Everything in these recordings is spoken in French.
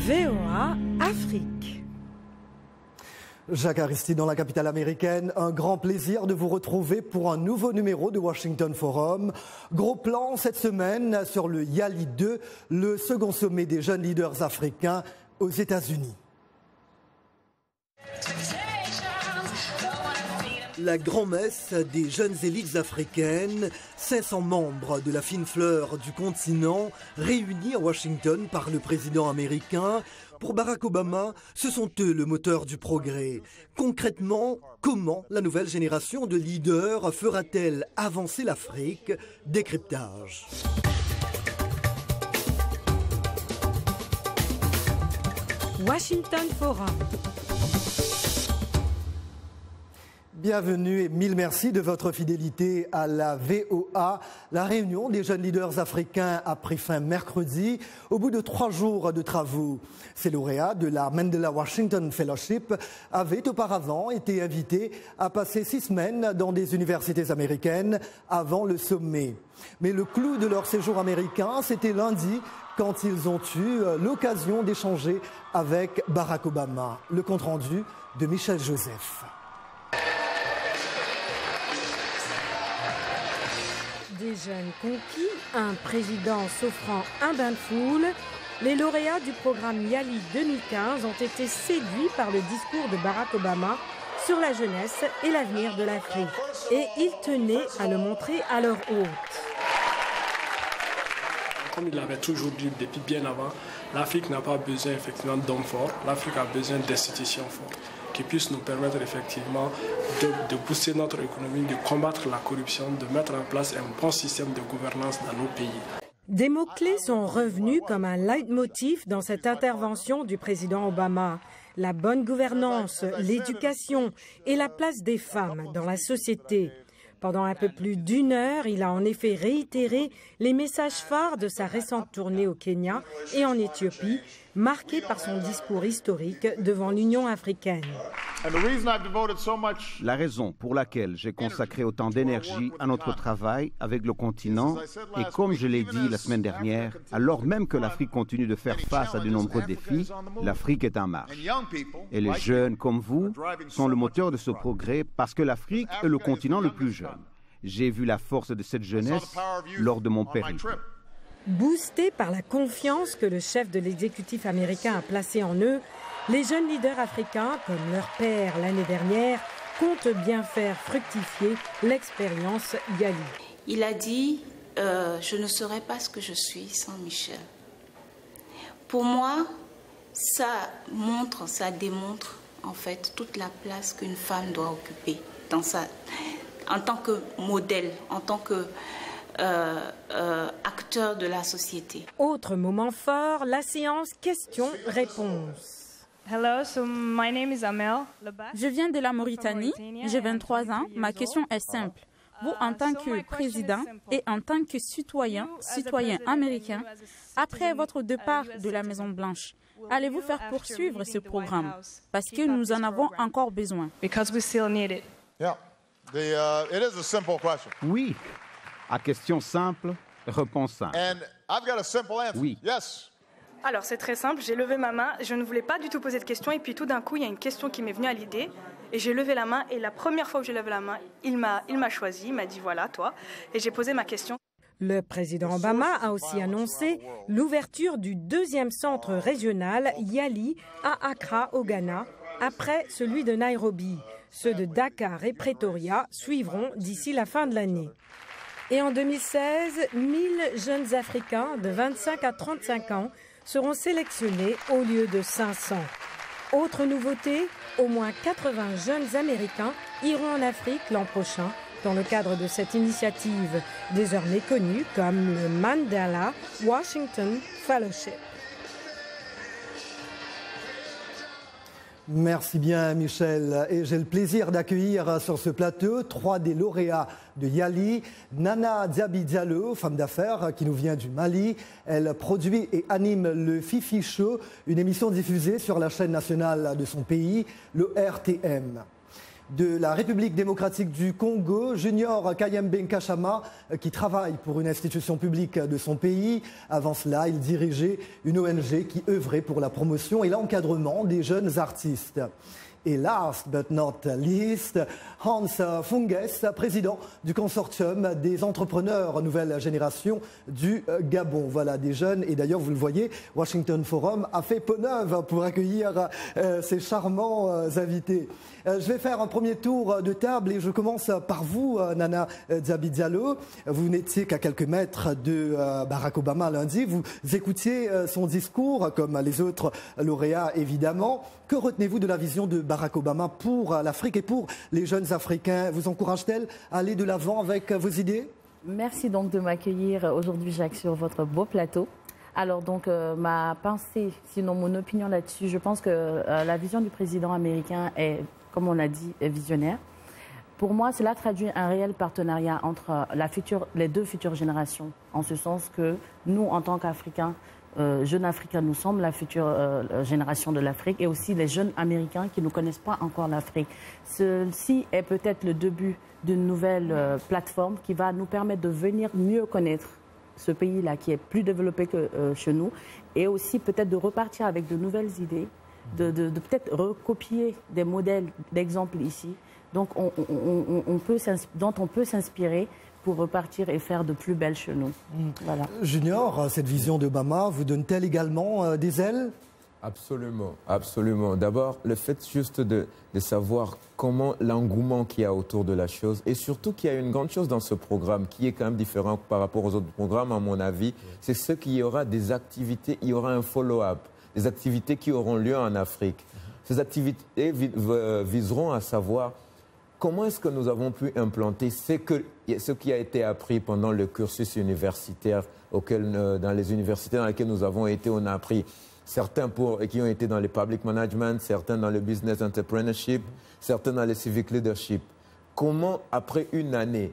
VOA Afrique. Jacques Aristide dans la capitale américaine, un grand plaisir de vous retrouver pour un nouveau numéro de Washington Forum. Gros plan cette semaine sur le Yali 2, le second sommet des jeunes leaders africains aux États-Unis. La grand-messe des jeunes élites africaines, 500 membres de la fine fleur du continent réunis à Washington par le président américain. Pour Barack Obama, ce sont eux le moteur du progrès. Concrètement, comment la nouvelle génération de leaders fera-t-elle avancer l'Afrique? Décryptage. Washington Forum. Bienvenue et mille merci de votre fidélité à la VOA. La réunion des jeunes leaders africains a pris fin mercredi au bout de 3 jours de travaux. Ces lauréats de la Mandela Washington Fellowship avaient auparavant été invités à passer 6 semaines dans des universités américaines avant le sommet. Mais le clou de leur séjour américain, c'était lundi quand ils ont eu l'occasion d'échanger avec Barack Obama. Le compte-rendu de Michel Joseph. Des jeunes conquis, un président s'offrant un bain de foule, les lauréats du programme Yali 2015 ont été séduits par le discours de Barack Obama sur la jeunesse et l'avenir de l'Afrique. Et ils tenaient à le montrer à leur hôte. Comme il l'avait toujours dit depuis bien avant, l'Afrique n'a pas besoin effectivement d'hommes forts, l'Afrique a besoin d'institutions fortes qui puissent nous permettre effectivement de booster notre économie, de combattre la corruption, de mettre en place un bon système de gouvernance dans nos pays. Des mots-clés sont revenus comme un leitmotiv dans cette intervention du président Obama. La bonne gouvernance, l'éducation et la place des femmes dans la société. Pendant un peu plus d'1 heure, il a en effet réitéré les messages phares de sa récente tournée au Kenya et en Éthiopie, marquée par son discours historique devant l'Union africaine. La raison pour laquelle j'ai consacré autant d'énergie à notre travail avec le continent, et comme je l'ai dit la semaine dernière, alors même que l'Afrique continue de faire face à de nombreux défis, l'Afrique est en marche. Et les jeunes comme vous sont le moteur de ce progrès parce que l'Afrique est le continent le plus jeune. J'ai vu la force de cette jeunesse lors de mon périple. Boostés par la confiance que le chef de l'exécutif américain a placée en eux, les jeunes leaders africains, comme leur père l'année dernière, comptent bien faire fructifier l'expérience Yali. Il a dit « Je ne serais pas ce que je suis sans Michel ». Pour moi, ça démontre en fait toute la place qu'une femme doit occuper en tant que modèle, en tant que acteur de la société. Autre moment fort, la séance questions-réponses. Je viens de la Mauritanie, j'ai 23 ans. Ma question est simple. Vous, en tant que président et en tant que citoyen américain, après votre départ de la Maison-Blanche, allez-vous faire poursuivre ce programme? Parce que nous en avons encore besoin. Oui, à question simple, réponse simple. Oui. Alors c'est très simple, j'ai levé ma main, je ne voulais pas du tout poser de question et puis tout d'un coup il y a une question qui m'est venue à l'idée et j'ai levé la main et la première fois que j'ai levé la main, il m'a choisi, il m'a dit voilà toi et j'ai posé ma question. Le président Obama a aussi annoncé l'ouverture du 2e centre régional Yali à Accra au Ghana après celui de Nairobi. Ceux de Dakar et Pretoria suivront d'ici la fin de l'année. Et en 2016, 1000 jeunes Africains de 25 à 35 ans seront sélectionnés au lieu de 500. Autre nouveauté, au moins 80 jeunes Américains iront en Afrique l'an prochain dans le cadre de cette initiative, désormais connue comme le Mandela Washington Fellowship. Merci bien Michel. Et j'ai le plaisir d'accueillir sur ce plateau 3 des lauréats de Yali. Nana Diaby Diallo, femme d'affaires qui nous vient du Mali. Elle produit et anime le Fifi Show, une émission diffusée sur la chaîne nationale de son pays, le RTM. de la République démocratique du Congo, Junior Kayembe Nkashama, qui travaille pour une institution publique de son pays. Avant cela, il dirigeait une ONG qui œuvrait pour la promotion et l'encadrement des jeunes artistes. Et last but not least, Hans Funges, président du consortium des entrepreneurs nouvelle génération du Gabon. Voilà, des jeunes. Et d'ailleurs, vous le voyez, Washington Forum a fait peau neuve pour accueillir ces charmants invités. Je vais faire un premier tour de table et je commence par vous, Nana Diaby Diallo. Vous n'étiez qu'à quelques mètres de Barack Obama lundi. Vous écoutiez son discours, comme les autres lauréats évidemment. Que retenez-vous de la vision de Barack Obama pour l'Afrique et pour les jeunes Africains? Vous encourage-t-elle à aller de l'avant avec vos idées? Merci donc de m'accueillir aujourd'hui, Jacques, sur votre beau plateau. Alors donc ma pensée, sinon mon opinion là-dessus, je pense que la vision du président américain est, comme on l'a dit, est visionnaire. Pour moi, cela traduit un réel partenariat entre les deux futures générations, en ce sens que nous, en tant qu'Africains, jeunes Africains, nous sommes la future génération de l'Afrique et aussi les jeunes Américains qui ne connaissent pas encore l'Afrique. Ceci est peut-être le début d'une nouvelle plateforme qui va nous permettre de venir mieux connaître ce pays-là qui est plus développé que chez nous et aussi peut-être de repartir avec de nouvelles idées, de peut-être recopier des modèles d'exemples ici dont on peut s'inspirer pour repartir et faire de plus belles chez nous. Voilà. Junior, cette vision d'Obama vous donne-t-elle également des ailes? Absolument, absolument. D'abord, le fait juste de savoir comment l'engouement qu'il y a autour de la chose et surtout qu'il y a une grande chose dans ce programme qui est quand même différent par rapport aux autres programmes, à mon avis, c'est ce qu'il y aura des activités, il y aura un follow-up, des activités qui auront lieu en Afrique. Ces activités viseront à savoir comment est-ce que nous avons pu implanter ce qui a été appris pendant le cursus universitaire dans les universités dans lesquelles nous avons été, on a appris certains qui ont été dans le public management, certains dans le business entrepreneurship, certains dans le civic leadership. Comment, après une année,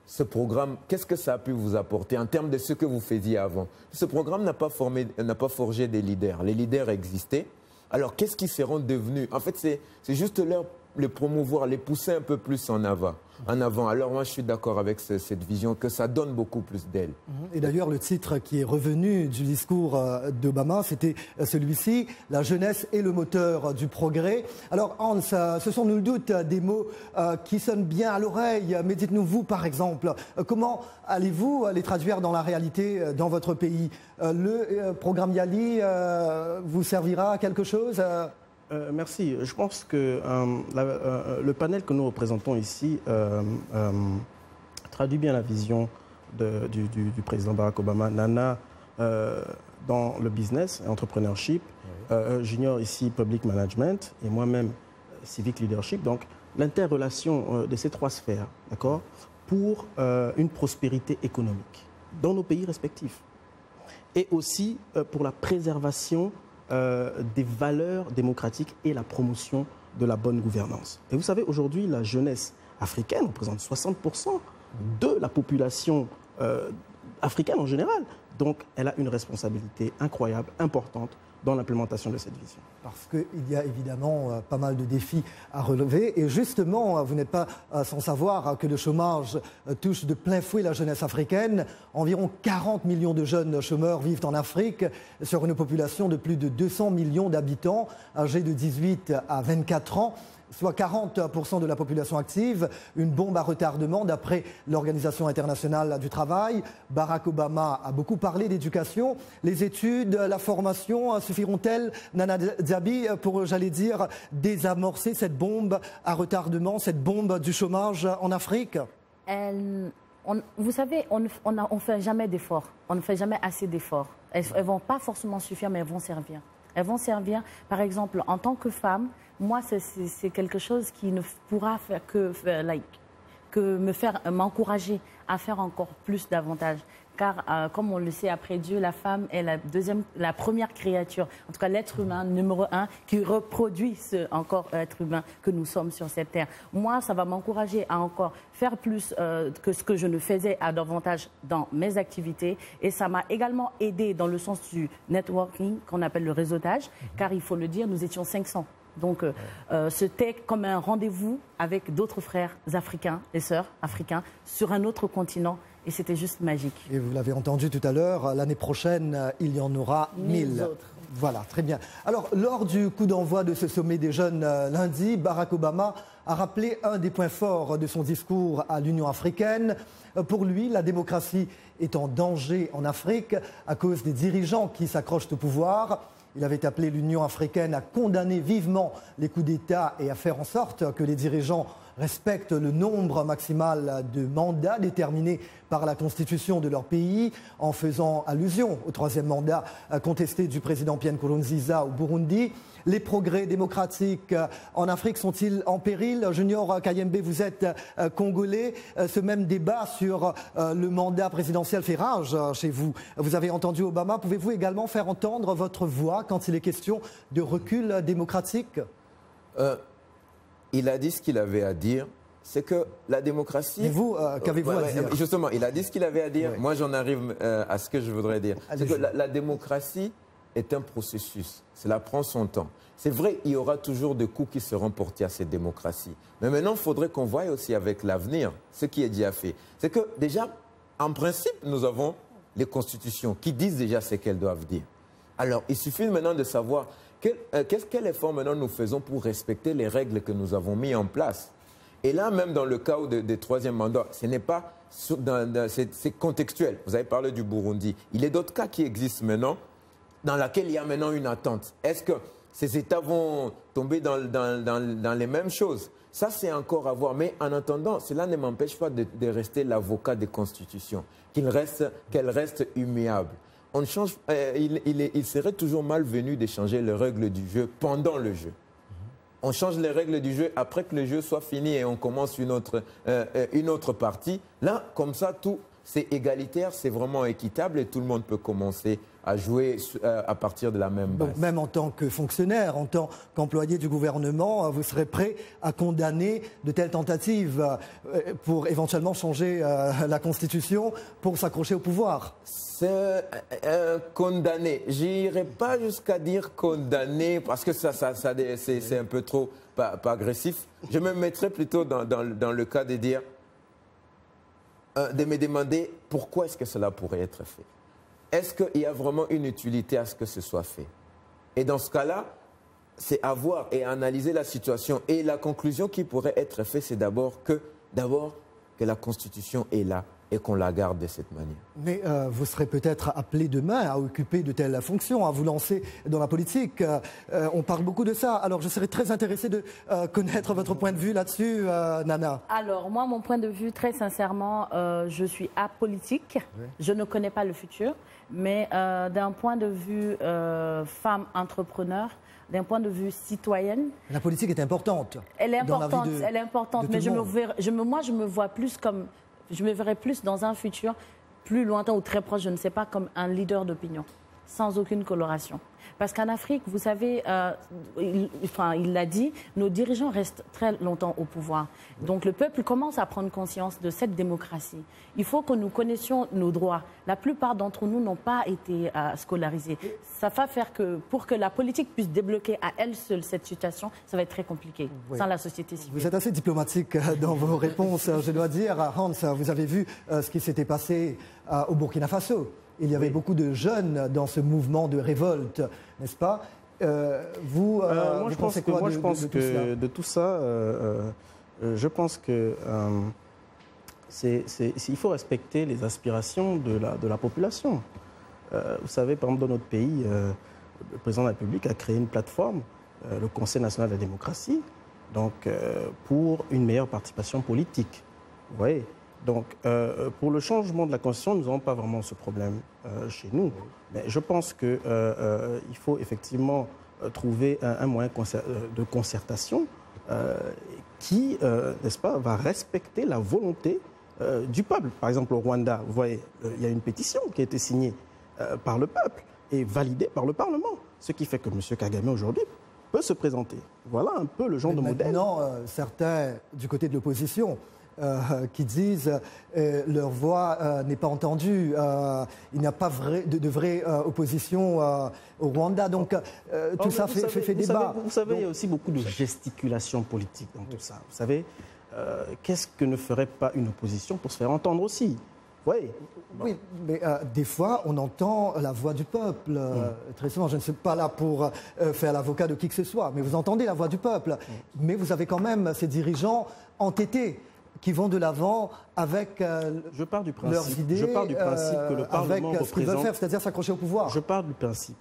ce programme, qu'est-ce que ça a pu vous apporter en termes de ce que vous faisiez avant? Ce programme n'a pas forgé des leaders. Les leaders existaient. Alors, qu'est-ce qu'ils seront devenus? En fait, c'est juste les promouvoir, les pousser un peu plus en avant. Alors moi, je suis d'accord avec cette vision que ça donne beaucoup plus d'ailes. Et d'ailleurs, le titre qui est revenu du discours d'Obama, c'était celui-ci, « La jeunesse est le moteur du progrès ». Alors Hans, ce sont nul doute des mots qui sonnent bien à l'oreille, mais dites-nous vous, par exemple, comment allez-vous les traduire dans la réalité dans votre pays? Le programme Yali vous servira à quelque chose? Merci. Je pense que le panel que nous représentons ici traduit bien la vision du président Barack Obama. Nana dans le business, entrepreneurship, Junior ici, public management, et moi-même, civic leadership. Donc, l'interrelation de ces trois sphères, d'accord, pour une prospérité économique dans nos pays respectifs. Et aussi pour la préservation des valeurs démocratiques et la promotion de la bonne gouvernance. Et vous savez, aujourd'hui, la jeunesse africaine représente 60% de la population africaine en général. Donc, elle a une responsabilité incroyable, importante, dans l'implémentation de cette vision. Parce qu'il y a évidemment pas mal de défis à relever. Et justement, vous n'êtes pas sans savoir que le chômage touche de plein fouet la jeunesse africaine. Environ 40 millions de jeunes chômeurs vivent en Afrique sur une population de plus de 200 millions d'habitants âgés de 18 à 24 ans. Soit 40% de la population active, une bombe à retardement d'après l'Organisation internationale du travail. Barack Obama a beaucoup parlé d'éducation. Les études, la formation suffiront-elles, Nana Diaby, pour, j'allais dire, désamorcer cette bombe à retardement, cette bombe du chômage en Afrique? Vous savez, on ne fait jamais d'efforts. On ne fait jamais assez d'efforts. Elles ne vont pas forcément suffire, mais elles vont servir. Elles vont servir, par exemple, en tant que femme, moi, c'est quelque chose qui ne pourra faire que m'encourager à faire encore plus davantage. Car, comme on le sait, après Dieu, la femme est la première créature, en tout cas l'être humain numéro 1, qui reproduit encore être humain que nous sommes sur cette terre. Moi, ça va m'encourager à encore faire plus que ce que je ne faisais à davantage dans mes activités. Et ça m'a également aidé dans le sens du networking, qu'on appelle le réseautage, car il faut le dire, nous étions 500. Donc, c'était comme un rendez-vous avec d'autres frères africains et sœurs africains sur un autre continent. Et c'était juste magique. Et vous l'avez entendu tout à l'heure, l'année prochaine, il y en aura 1000 autres. Voilà, très bien. Alors, lors du coup d'envoi de ce sommet des jeunes lundi, Barack Obama a rappelé un des points forts de son discours à l'Union africaine. Pour lui, la démocratie est en danger en Afrique à cause des dirigeants qui s'accrochent au pouvoir. Il avait appelé l'Union africaine à condamner vivement les coups d'État et à faire en sorte que les dirigeants respectent le nombre maximal de mandats déterminés par la constitution de leur pays, en faisant allusion au troisième mandat contesté du président Pierre Nkurunziza au Burundi. Les progrès démocratiques en Afrique sont-ils en péril? Junior Kayembe, vous êtes congolais. Ce même débat sur le mandat présidentiel fait rage chez vous. Vous avez entendu Obama. Pouvez-vous également faire entendre votre voix quand il est question de recul démocratique? Il a dit ce qu'il avait à dire. C'est que la démocratie... Et vous, qu'avez-vous à dire? Justement, il a dit ce qu'il avait à dire. Ouais. Moi, j'en arrive à ce que je voudrais dire. C'est que la démocratie est un processus. Cela prend son temps. C'est vrai, il y aura toujours des coups qui seront portés à cette démocratie. Mais maintenant, il faudrait qu'on voie aussi avec l'avenir ce qui est déjà fait. C'est que déjà, en principe, nous avons les constitutions qui disent déjà ce qu'elles doivent dire. Alors, il suffit maintenant de savoir quel effort maintenant nous faisons pour respecter les règles que nous avons mis en place. Et là, même dans le cas des troisième mandats, ce n'est pas, c'est contextuel. Vous avez parlé du Burundi. Il y a d'autres cas qui existent maintenant, dans lesquels il y a maintenant une attente. Est-ce que ces États vont tomber dans les mêmes choses? Ça, c'est encore à voir. Mais en attendant, cela ne m'empêche pas de rester l'avocat des constitutions, qu'elles restent immuables. On change, il serait toujours malvenu de changer les règles du jeu pendant le jeu. On change les règles du jeu après que le jeu soit fini et on commence une autre partie. Là, comme ça, tout c'est égalitaire, c'est vraiment équitable et tout le monde peut commencer à jouer à partir de la même base. Donc même en tant que fonctionnaire, en tant qu'employé du gouvernement, vous serez prêt à condamner de telles tentatives pour éventuellement changer la Constitution pour s'accrocher au pouvoir? Condamné. Je n'irai pas jusqu'à dire condamné parce que c'est un peu trop pas agressif. Je me mettrais plutôt dans le cas de dire, de me demander pourquoi est-ce que cela pourrait être fait. Est-ce qu'il y a vraiment une utilité à ce que ce soit fait? Et dans ce cas-là, c'est à voir et analyser la situation. Et la conclusion qui pourrait être faite, c'est d'abord que la Constitution est là et qu'on la garde de cette manière. Mais vous serez peut-être appelé demain à occuper de telles fonctions, à vous lancer dans la politique. On parle beaucoup de ça. Alors je serais très intéressé de connaître votre point de vue là-dessus, Nana. Alors moi, mon point de vue, très sincèrement, je suis apolitique. Oui. Je ne connais pas le futur. Mais d'un point de vue femme entrepreneur, d'un point de vue citoyenne... La politique est importante. Elle est importante, elle est importante. Mais moi, je me vois plus comme... Je me verrais plus dans un futur plus lointain ou très proche, je ne sais pas, comme un leader d'opinion, sans aucune coloration. Parce qu'en Afrique, vous savez, il l'a dit, nos dirigeants restent très longtemps au pouvoir. Donc le peuple commence à prendre conscience de cette démocratie. Il faut que nous connaissions nos droits. La plupart d'entre nous n'ont pas été scolarisés. Ça va faire que, pour que la politique puisse débloquer à elle seule cette situation, ça va être très compliqué, sans la société civile. Vous êtes assez diplomatique dans vos réponses, je dois dire. Hans, vous avez vu ce qui s'était passé au Burkina Faso. Il y avait beaucoup de jeunes dans ce mouvement de révolte, n'est-ce pas? Moi, je pense que il faut respecter les aspirations de la population. Vous savez, par exemple, dans notre pays, le président de la République a créé une plateforme, le Conseil national de la démocratie, donc, pour une meilleure participation politique. Vous voyez? Donc, pour le changement de la Constitution, nous n'avons pas vraiment ce problème chez nous. Mais je pense qu'il faut effectivement trouver un moyen de concertation qui, n'est-ce pas, va respecter la volonté du peuple. Par exemple, au Rwanda, vous voyez, il y a une pétition qui a été signée par le peuple et validée par le Parlement. Ce qui fait que M. Kagame, aujourd'hui, peut se présenter. Voilà un peu le genre de modèle. Maintenant, certains, du côté de l'opposition, qui disent leur voix n'est pas entendue. Il n'y a pas de vraie opposition au Rwanda. Donc tout ça fait débat. Vous savez, il y a aussi beaucoup de gesticulation politique dans tout ça. Vous savez, qu'est-ce que ne ferait pas une opposition pour se faire entendre aussi? Oui, mais des fois, on entend la voix du peuple. Très souvent, je ne suis pas là pour faire l'avocat de qui que ce soit, mais vous entendez la voix du peuple. Mais vous avez quand même ces dirigeants entêtés qui vont de l'avant avec leurs idées, je pars du principe que le Parlement avec ce qu'ils veulent faire, c'est-à-dire s'accrocher au pouvoir. Je pars du principe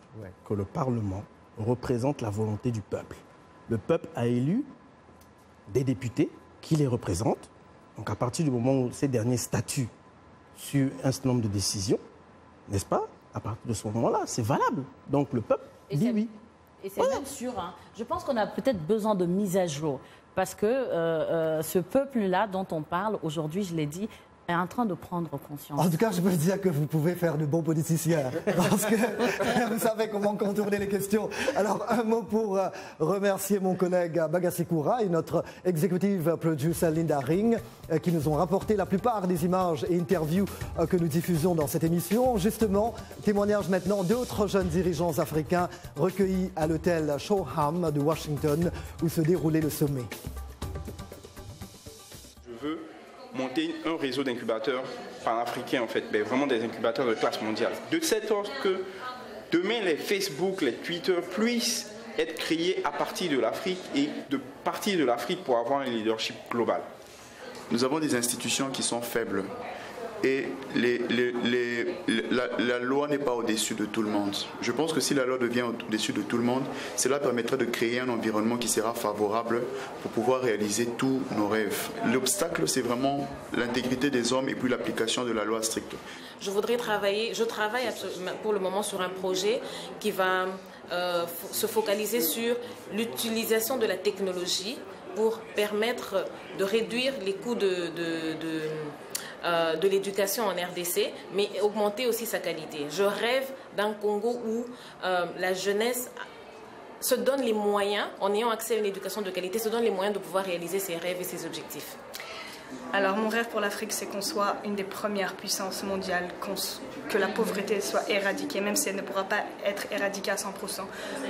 que le Parlement représente la volonté du peuple. Le peuple a élu des députés qui les représentent. Donc à partir du moment où ces derniers statuent sur un certain nombre de décisions, n'est-ce pas? À partir de ce moment-là, c'est valable. Donc le peuple dit oui. Et c'est même sûr. Hein. Je pense qu'on a peut-être besoin de mise à jour. Parce que ce peuple-là dont on parle, aujourd'hui, je l'ai dit, est en train de prendre conscience. En tout cas, je peux dire que vous pouvez faire de bons politiciens, parce que vous savez comment contourner les questions. Alors, un mot pour remercier mon collègue Bagassi Koura et notre executive producer Linda Ring, qui nous ont rapporté la plupart des images et interviews que nous diffusons dans cette émission. Justement, témoignage maintenant d'autres jeunes dirigeants africains recueillis à l'hôtel Shoreham de Washington, où se déroulait le sommet. Je veux monter un réseau d'incubateurs panafricains, en fait, mais vraiment des incubateurs de classe mondiale. De cette sorte que demain, les Facebook, les Twitter puissent être créés à partir de l'Afrique et de partir de l'Afrique pour avoir un leadership global. Nous avons des institutions qui sont faibles et la loi n'est pas au-dessus de tout le monde. Je pense que si la loi devient au-dessus de tout le monde, cela permettrait de créer un environnement qui sera favorable pour pouvoir réaliser tous nos rêves. L'obstacle, c'est vraiment l'intégrité des hommes et puis l'application de la loi stricte. Je travaille pour le moment sur un projet qui va se focaliser sur l'utilisation de la technologie pour permettre de réduire les coûts de l'éducation en RDC, mais augmenter aussi sa qualité. Je rêve d'un Congo où la jeunesse se donne les moyens, en ayant accès à une éducation de qualité, se donne les moyens de pouvoir réaliser ses rêves et ses objectifs. Alors mon rêve pour l'Afrique, c'est qu'on soit une des premières puissances mondiales, que la pauvreté soit éradiquée, même si elle ne pourra pas être éradiquée à 100%,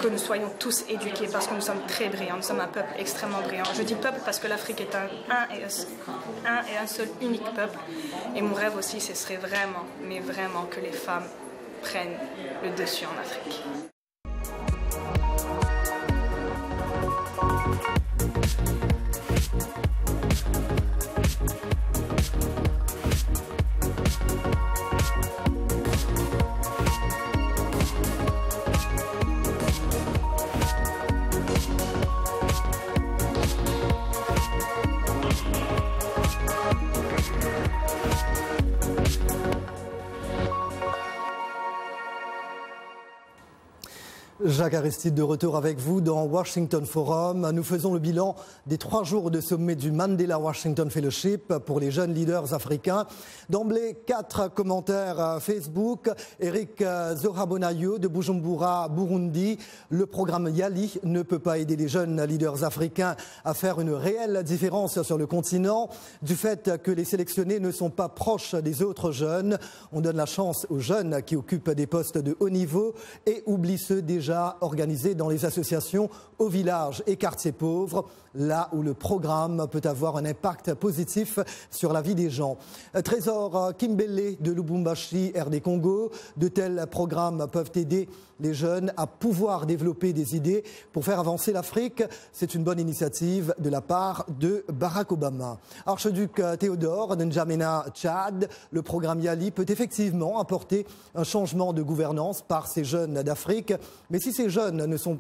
que nous soyons tous éduqués parce que nous sommes très brillants, nous sommes un peuple extrêmement brillant. Je dis peuple parce que l'Afrique est un seul unique peuple. Et mon rêve aussi, ce serait vraiment, mais vraiment que les femmes prennent le dessus en Afrique. Jacques Aristide de retour avec vous dans Washington Forum. Nous faisons le bilan des 3 jours de sommet du Mandela Washington Fellowship pour les jeunes leaders africains. D'emblée, 4 commentaires Facebook. Eric Zorabonayo de Bujumbura, Burundi. Le programme Yali ne peut pas aider les jeunes leaders africains à faire une réelle différence sur le continent. Du fait que les sélectionnés ne sont pas proches des autres jeunes, on donne la chance aux jeunes qui occupent des postes de haut niveau et oublient ceux déjà organisés dans les associations au village et quartiers pauvres, là où le programme peut avoir un impact positif sur la vie des gens. Trésor Kimbele de Lubumbashi, RD Congo, de tels programmes peuvent aider les jeunes à pouvoir développer des idées pour faire avancer l'Afrique. C'est une bonne initiative de la part de Barack Obama. Archiduc Théodore de N'Djamena, Tchad, le programme Yali peut effectivement apporter un changement de gouvernance par ces jeunes d'Afrique. Mais si ces jeunes ne sont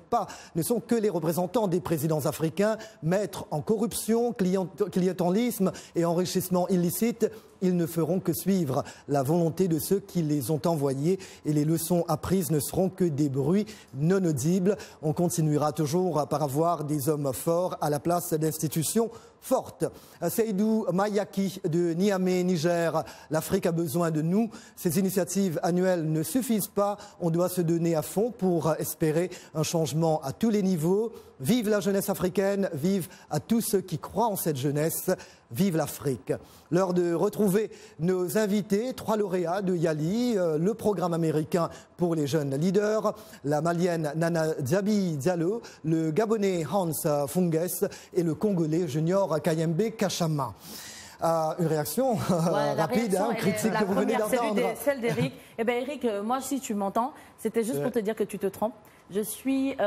que les représentants des présidents africains, maîtres en corruption, clientélisme et enrichissement illicite, ils ne feront que suivre la volonté de ceux qui les ont envoyés et les leçons apprises ne seront que des bruits non audibles. On continuera toujours par avoir des hommes forts à la place d'institutions fortes. Seydou Mayaki de Niamey, Niger, l'Afrique a besoin de nous. Ces initiatives annuelles ne suffisent pas. On doit se donner à fond pour espérer un changement à tous les niveaux. Vive la jeunesse africaine, vive à tous ceux qui croient en cette jeunesse. Vive l'Afrique. L'heure de retrouver nos invités, 3 lauréats de Yali, le programme américain pour les jeunes leaders, la Malienne Nana Diaby Diallo, le Gabonais Hans Funges et le Congolais Junior Kayembe Kachama. Une réaction rapide, critique que vous venez d'entendre. Celle d'Eric. Eh bien, Eric, moi, si tu m'entends, c'était juste pour te dire que tu te trompes. Je suis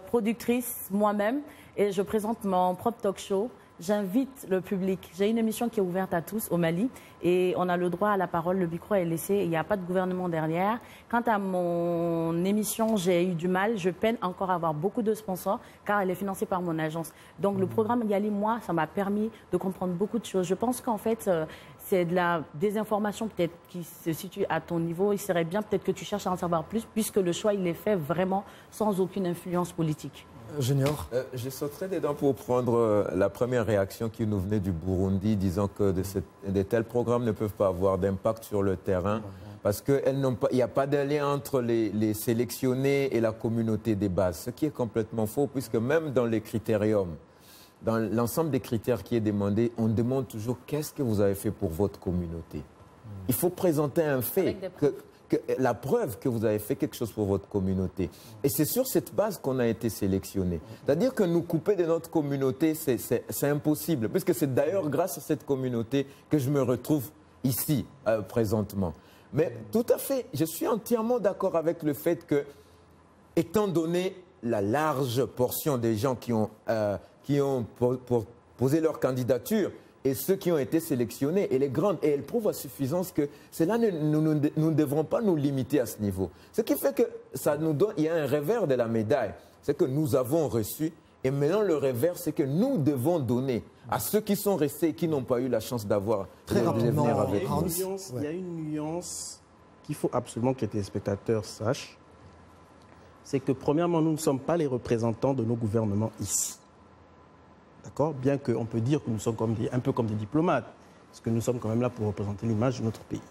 productrice moi-même et je présente mon propre talk show. J'invite le public. J'ai une émission qui est ouverte à tous au Mali et on a le droit à la parole. Le micro est laissé. Il n'y a pas de gouvernement derrière. Quant à mon émission, j'ai eu du mal. Je peine encore à avoir beaucoup de sponsors car elle est financée par mon agence. Donc le programme Yali, moi, ça m'a permis de comprendre beaucoup de choses. Je pense qu'en fait, c'est de la désinformation peut-être qui se situe à ton niveau. Il serait bien peut-être que tu cherches à en savoir plus puisque le choix, il est fait vraiment sans aucune influence politique. Junior. Je sauterai dedans pour prendre la première réaction qui nous venait du Burundi, disant que de tels programmes ne peuvent pas avoir d'impact sur le terrain parce qu'il n'y a pas de lien entre les sélectionnés et la communauté des bases, ce qui est complètement faux puisque même dans les critériums, dans l'ensemble des critères qui est demandé, on demande toujours qu'est-ce que vous avez fait pour votre communauté. Il faut présenter un fait, la preuve que vous avez fait quelque chose pour votre communauté. Et c'est sur cette base qu'on a été sélectionné. C'est-à-dire que nous couper de notre communauté, c'est impossible, puisque c'est d'ailleurs grâce à cette communauté que je me retrouve ici, présentement. Mais tout à fait, je suis entièrement d'accord avec le fait que, étant donné la large portion des gens qui ont posé leur candidature, et ceux qui ont été sélectionnés, et les grandes, et elles prouvent à suffisance que cela nous ne devrons pas nous limiter à ce niveau. Ce qui fait que ça nous donne, il y a un revers de la médaille, c'est que nous avons reçu, et maintenant le revers, c'est que nous devons donner à ceux qui sont restés et qui n'ont pas eu la chance d'avoir très rapidement avec Hans. Il y a une nuance qu'il faut absolument que les téléspectateurs sachent, c'est que premièrement, nous ne sommes pas les représentants de nos gouvernements ici. D'accord ? Bien qu'on peut dire que nous sommes un peu comme des diplomates, parce que nous sommes quand même là pour représenter l'image de notre pays.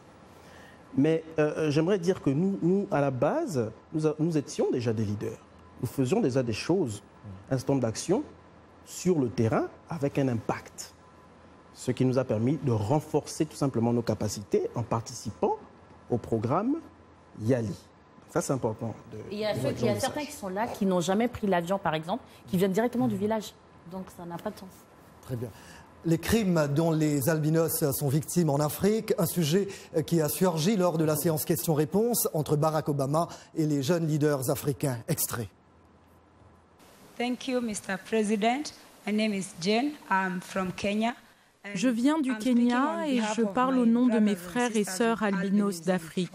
Mais j'aimerais dire que nous, à la base, nous étions déjà des leaders. Nous faisions déjà des choses, un certain nombre d'actions sur le terrain avec un impact. Ce qui nous a permis de renforcer tout simplement nos capacités en participant au programme Yali. Ça, c'est important. Il y a certains qui sont là, qui n'ont jamais pris l'avion, par exemple, qui viennent directement du village. Donc ça n'a pas de sens. Très bien. Les crimes dont les albinos sont victimes en Afrique, un sujet qui a surgi lors de la séance questions-réponses entre Barack Obama et les jeunes leaders africains. Extrait. Thank you, Mr. President. My name is Jane. I'm from Kenya. Je viens du Kenya et je parle au nom de mes frères et sœurs albinos d'Afrique.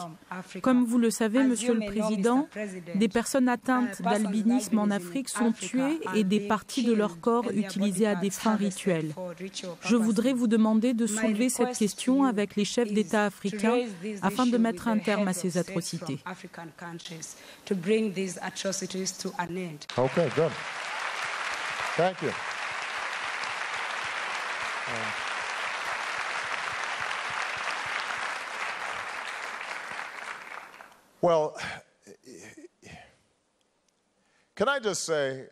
Comme vous le savez, Monsieur le Président, des personnes atteintes d'albinisme en Afrique sont tuées et des parties de leur corps utilisées à des fins rituelles. Je voudrais vous demander de soulever cette question avec les chefs d'État africains afin de mettre un terme à ces atrocités. Okay, good. Thank you. Well, can I just say,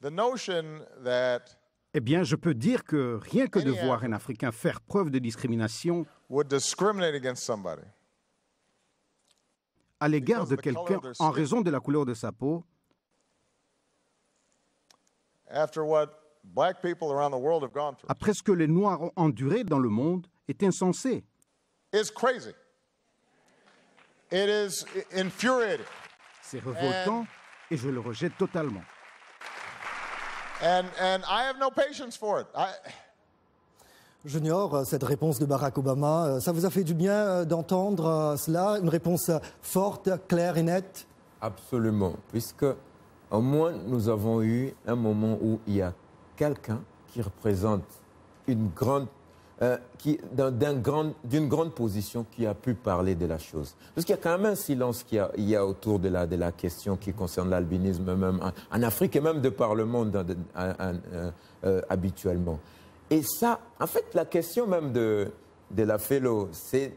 the notion that eh bien, je peux dire que rien que de voir un Africain faire preuve de discrimination would discriminate against somebody à l'égard de quelqu'un en raison de la couleur de sa peau, après ce que les Noirs ont enduré dans le monde, est insensé. C'est révoltant et je le rejette totalement. Junior, cette réponse de Barack Obama, ça vous a fait du bien d'entendre cela? Une réponse forte, claire et nette? Absolument, puisque au moins nous avons eu un moment où il y a quelqu'un qui représente une grande, d'une grande position qui a pu parler de la chose. Parce qu'il y a quand même un silence qu'il y a autour de la question qui concerne l'albinisme, même en Afrique et même de par le monde habituellement. Et ça, en fait, la question même de la fellow,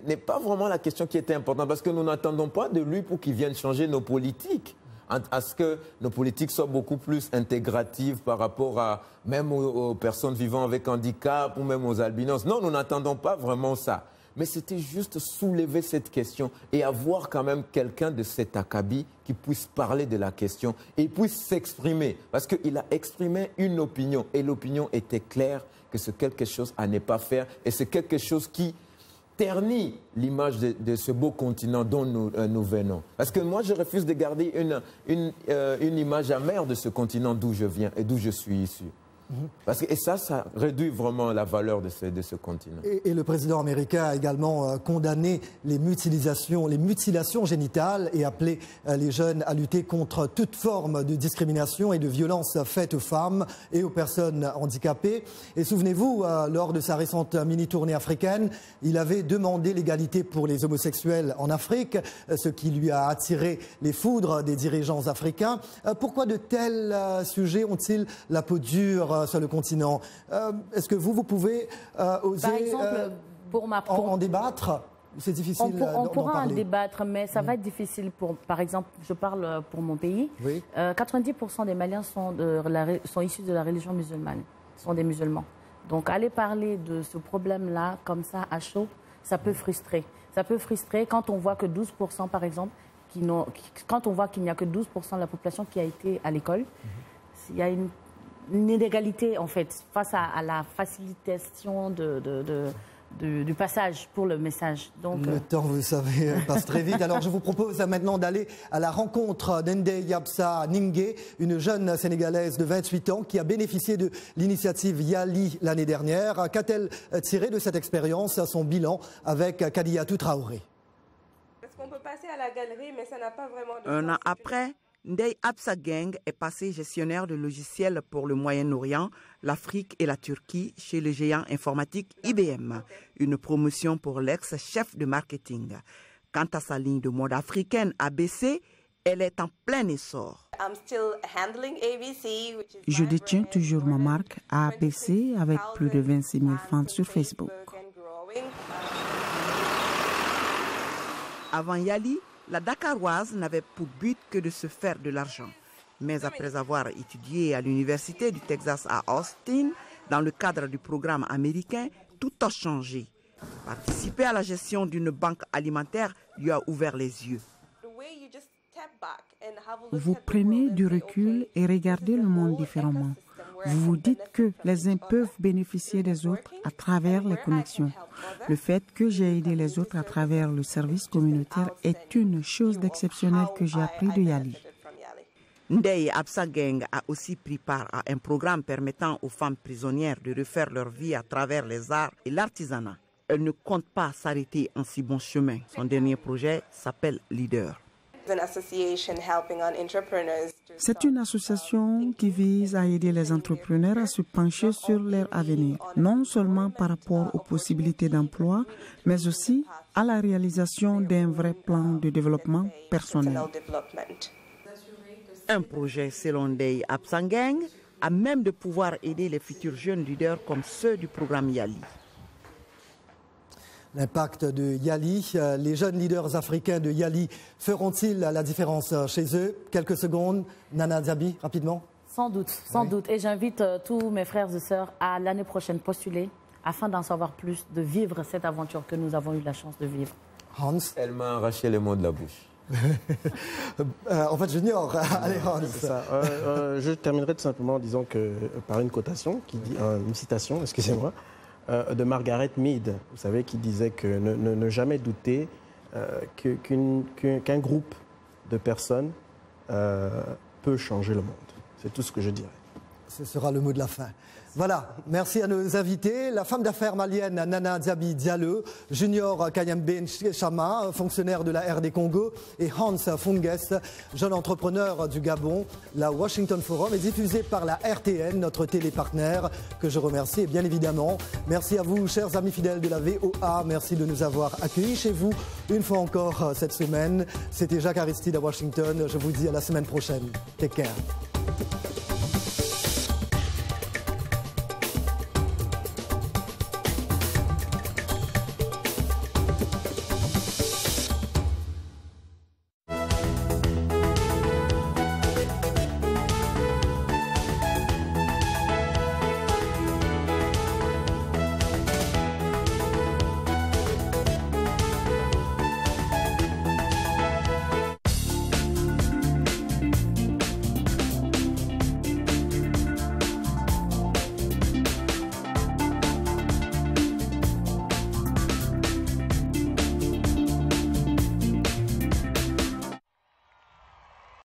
n'est pas vraiment la question qui était importante, parce que nous n'attendons pas de lui pour qu'il vienne changer nos politiques. à ce que nos politiques soient beaucoup plus intégratives par rapport à même aux personnes vivant avec handicap ou même aux albinos. Non, nous n'attendons pas vraiment ça. Mais c'était juste soulever cette question et avoir quand même quelqu'un de cet acabit qui puisse parler de la question et puisse s'exprimer. Parce qu'il a exprimé une opinion et l'opinion était claire que c'est quelque chose à ne pas faire et c'est quelque chose qui ternit l'image de ce beau continent dont nous venons. Parce que moi, je refuse de garder une image amère de ce continent d'où je viens et d'où je suis issu. Parce que, et ça réduit vraiment la valeur de ce continent. Et le président américain a également condamné les mutilations génitales et appelé les jeunes à lutter contre toute forme de discrimination et de violence faite aux femmes et aux personnes handicapées. Et souvenez-vous, lors de sa récente mini-tournée africaine, il avait demandé l'égalité pour les homosexuels en Afrique, ce qui lui a attiré les foudres des dirigeants africains. Pourquoi de tels sujets ont-ils la peau dure sur le continent? Est-ce que vous pouvez oser par exemple, en débattre? C'est difficile d'en parler. On pourra en débattre, mais ça va être difficile. Par exemple, je parle pour mon pays. Oui. 90% des Maliens sont issus de la religion musulmane, sont des musulmans. Donc aller parler de ce problème-là, comme ça, à chaud, ça peut frustrer. Ça peut frustrer quand on voit que 12%, par exemple, quand on voit qu'il n'y a que 12% de la population qui a été à l'école, il y a une inégalité, en fait, face à la facilitation du passage pour le message. Donc, le temps, vous savez, passe très vite. Alors, je vous propose maintenant d'aller à la rencontre d'Ndeye Absa Ningué, une jeune Sénégalaise de 28 ans qui a bénéficié de l'initiative Yali l'année dernière. Qu'a-t-elle tiré de cette expérience, son bilan avec Kadiatou Traoré? Est-ce qu'on peut passer à la galerie, mais ça n'a pas vraiment de Un an après, Ndeye Absa Geng est passé gestionnaire de logiciels pour le Moyen-Orient, l'Afrique et la Turquie chez le géant informatique IBM, une promotion pour l'ex-chef de marketing. Quant à sa ligne de mode africaine ABC, elle est en plein essor. Je détiens toujours ma marque ABC avec plus de 26 000 fans sur Facebook. Avant Yali, la Dakaroise n'avait pour but que de se faire de l'argent. Mais après avoir étudié à l'université du Texas à Austin, dans le cadre du programme américain, tout a changé. Participer à la gestion d'une banque alimentaire lui a ouvert les yeux. Vous prenez du recul et regardez le monde différemment. Vous vous dites que les uns peuvent bénéficier des autres à travers les connexions. Le fait que j'ai aidé les autres à travers le service communautaire est une chose d'exceptionnelle que j'ai appris de Yali. Ndeye Absa Geng a aussi pris part à un programme permettant aux femmes prisonnières de refaire leur vie à travers les arts et l'artisanat. Elle ne compte pas s'arrêter en si bon chemin. Son dernier projet s'appelle Leader. C'est une association qui vise à aider les entrepreneurs à se pencher sur leur avenir, non seulement par rapport aux possibilités d'emploi, mais aussi à la réalisation d'un vrai plan de développement personnel. Un projet, selon Ndeye Absa Geng, à même de pouvoir aider les futurs jeunes leaders comme ceux du programme Yali. L'impact de Yali, les jeunes leaders africains de Yali feront-ils la différence chez eux? Quelques secondes, Nana Diaby, rapidement. Sans doute, sans doute. Et j'invite tous mes frères et sœurs à l'année prochaine postuler afin d'en savoir plus, de vivre cette aventure que nous avons eu la chance de vivre. Hans? Elle m'a arraché les mots de la bouche. En fait, Junior, allez Hans. Je terminerai tout simplement en disant que par une cotation, une citation, excusez-moi, de Margaret Mead, vous savez, qui disait que ne jamais douter qu'un groupe de personnes peut changer le monde. C'est tout ce que je dirais. Ce sera le mot de la fin. Voilà, merci à nos invités. La femme d'affaires malienne Nana Diaby Diallo, Junior Kayembe Chama, fonctionnaire de la RD Congo, et Hans Funges, jeune entrepreneur du Gabon. La Washington Forum est diffusée par la RTN, notre télépartenaire, que je remercie. Et bien évidemment, merci à vous, chers amis fidèles de la VOA. Merci de nous avoir accueillis chez vous une fois encore cette semaine. C'était Jacques Aristide à Washington. Je vous dis à la semaine prochaine. Take care.